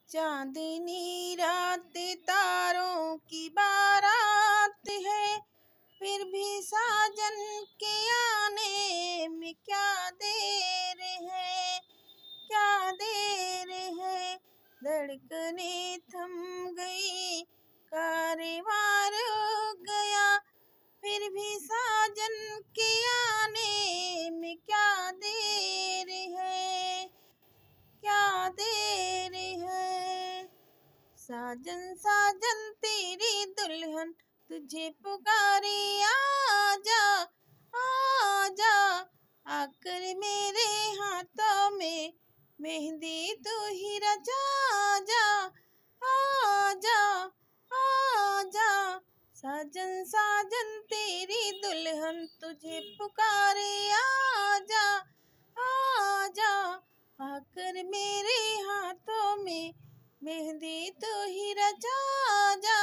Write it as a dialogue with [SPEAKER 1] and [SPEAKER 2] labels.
[SPEAKER 1] चांदनी रात तारों की बारात है, फिर भी साजन के आने में क्या देर है, क्या देर है। धड़कने थम गई, कारवां रुक गया, फिर भी साजन के आने में क्या देर है, क्या देर है। साजन साजन तेरी दुल्हन तुझे पुकारे, आजा आजा, आकर मेरे हाथों में मेहंदी तू ही रचा जा, आजा आजा। साजन साजन तेरी दुल्हन तुझे पुकारे, आजा आजा, आकर मेरे हाथों में मेहंदी तू ही रचा जा,